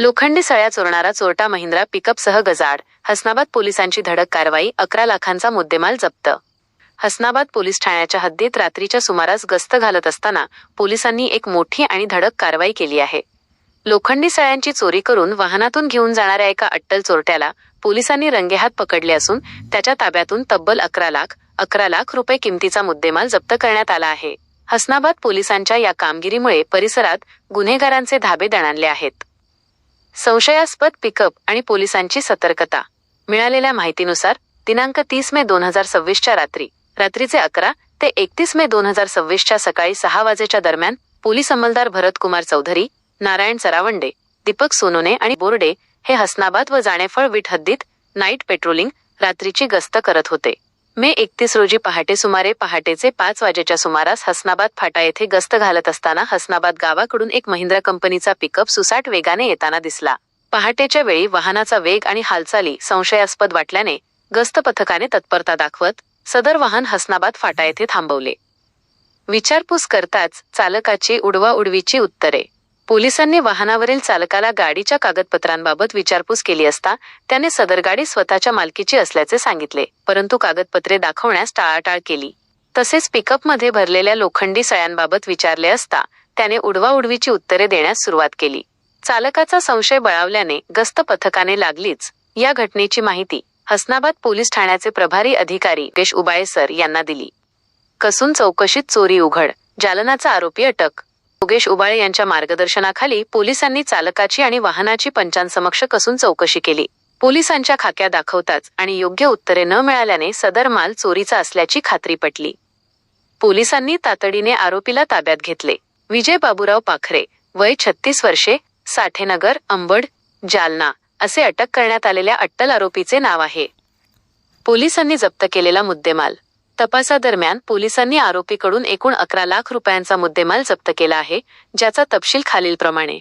लोखंडी सळ्या चोरणारा चोरटा महिंद्रा पिकअपसह गजाआड. हसनाबाद पोलिसांची धडक कारवाई. 11 लाखांचा मुद्देमाल जप्त. हसनाबाद पोलीस ठाण्याच्या हद्दीत रात्रीच्या सुमारास गस्त घालत असताना पोलिसांनी एक मोठी आणि धडक कारवाई केली आहे. लोखंडी सळ्यांची चोरी करून वाहनातून घेऊन जाणाऱ्या एका अट्टल चोरट्याला पोलिसांनी रंगेहात पकडले असून त्याच्या ताब्यातून तब्बल 11 लाख रुपये किमतीचा मुद्देमाल जप्त करण्यात आला आहे. हसनाबाद पोलिसांच्या या कामगिरीमुळे परिसरात गुन्हेगारांचे धाबे दणाणले आहेत. संशयास्पद पिकअप आणि पोलिसांची सतर्कता. मिळालेल्या माहितीनुसार दिनांक 30 मे 2026च्या रात्रीचे 11 ते 31 मे 2026च्या सकाळी 6 वाजेच्या दरम्यान पोलीस अंमलदार भरत कुमार चौधरी, नारायण चरावंडे, दीपक सोनोने आणि बोर्डे हे हसनाबाद व जाणेफळ विट हद्दीत नाईट पेट्रोलिंग रात्रीची गस्त करत होते. मे 31 रोजी सुमारे पहाटेचे 5 वाजेच्या सुमारास हसनाबाद फाटा येथे गस्त घालत असताना हसनाबाद गावाकडून एक महिंद्रा कंपनीचा पिकअप सुसाट वेगाने येताना दिसला. पहाटेच्या वेळी वाहनाचा वेग आणि हालचाली संशयास्पद वाटल्याने गस्त पथकाने तत्परता दाखवत सदर वाहन हसनाबाद फाटा येथे थांबवले. विचारपूस करताच चालकाची उडवाउडवीची उत्तरे. पोलिसांनी वाहनावरील चालकाला गाडीच्या कागदपत्रांबाबत विचारपूस केली असता त्याने सदर गाडी स्वतःच्या मालकीची असल्याचे सांगितले, परंतु कागदपत्रे दाखवण्यास टाळाटाळ केली. तसेच पिकअपमध्ये भरलेल्या लोखंडी सळ्यांबाबत विचारले असता त्याने उडवाउडवीची उत्तरे देण्यास सुरुवात केली. चालकाचा संशय बळावल्याने गस्त पथकाने लागलीच या घटनेची माहिती हसनाबाद पोलीस ठाण्याचे प्रभारी अधिकारी योगेश उबाळे सर यांना दिली. कसून चौकशीत चोरी उघड. जालनाचा आरोपी अटक. योगेश उबाळे यांच्या मार्गदर्शनाखाली पोलिसांनी चालकाची आणि वाहनाची पंचांसमक्ष कसून चौकशी केली. पोलिसांच्या खाक्या दाखवताच आणि योग्य उत्तरे न मिळाल्याने सदर माल चोरीचा असल्याची खात्री पटली. पोलिसांनी तातडीने आरोपीला ताब्यात घेतले. विजय बाबूराव पाखरे, वय 36 वर्षे, साठेनगर, अंबड, जालना असे अटक करण्यात आलेल्या अट्टल आरोपीचे नाव आहे. पोलिसांनी जप्त केलेला मुद्देमाल. तपासादरम्यान पोलिसांनी आरोपीकडून एकूण 11 लाख रुपयांचा मुद्देमाल जप्त केला आहे, ज्याचा तपशील खालीलप्रमाणे.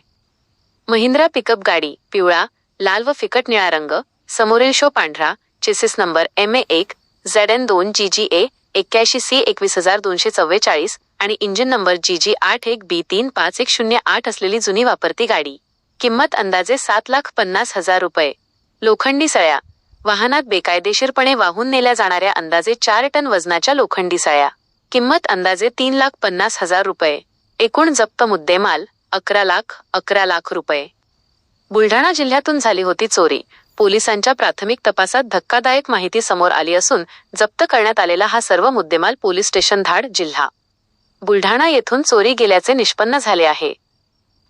महिंद्रा पिकअप गाडी पिवळा, लाल व फिकट निळा रंग, समोरील शो पांढरा, chassis number MA1 ZN2 GGA 81C 21244 आणि इंजिन नंबर GG81B35108 असलेली जुनी वापरती गाडी. किंमत अंदाजे 7,50,000 रुपये. लोखंडी सळ्या. वाहनात बेकायदेशीरपणे वाहून नेल्या जाणाऱ्या अंदाजे 4 टन वजनाच्या लोखंडी सळ्या. किंमत अंदाजे 3,50,000 रुपये. एकूण जप्त मुद्देमाल 11 लाख रुपये. बुलढाणा जिल्ह्यातून झाली होती चोरी. पोलिसांच्या प्राथमिक तपासात धक्कादायक माहिती समोर आली असून जप्त करण्यात आलेला हा सर्व मुद्देमाल पोलीस स्टेशन धाड, जिल्हा बुलढाणा येथून चोरी गेल्याचे निष्पन्न झाले आहे.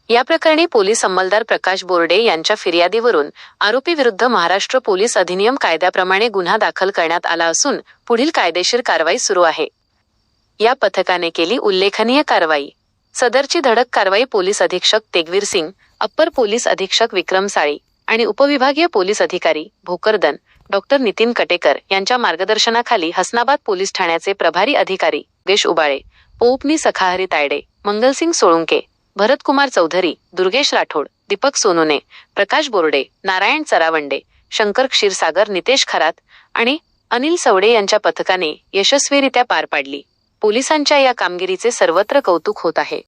या प्रकरणी पोलीस अंमलदार प्रकाश बोर्डे यांच्या फिर्यादीवरून आरोपीविरुद्ध महाराष्ट्र पोलीस अधिनियम कायद्याप्रमाणे गुन्हा दाखल करण्यात आला असून पुढील कायदेशीर कारवाई सुरू आहे. या पथकाने केली उल्लेखनीय कारवाई. सदरची धडक कारवाई पोलीस अधीक्षक तेगवीर सिंग, अप्पर पोलीस अधीक्षक विक्रम साळी आणि उपविभागीय पोलीस अधिकारी भोकरदन डॉ. नितीन कटेकर यांच्या मार्गदर्शनाखाली हसनाबाद पोलीस ठाण्याचे प्रभारी अधिकारी योगेश उबाळे, पोपनी सखाहरी तायडे, मंगलसिंग सोळुंके, भरतकुमार चौधरी, दुर्गेश राठोड, दीपक सोनोने, प्रकाश बोर्डे, नारायण चरावंडे, शंकर क्षीरसागर, नितेश खरात आणि अनिल सवडे यांच्या पथकाने यशस्वीरित्या पार पाडली. पोलिसांच्या या कामगिरीचे सर्वत्र कौतुक होत आहे.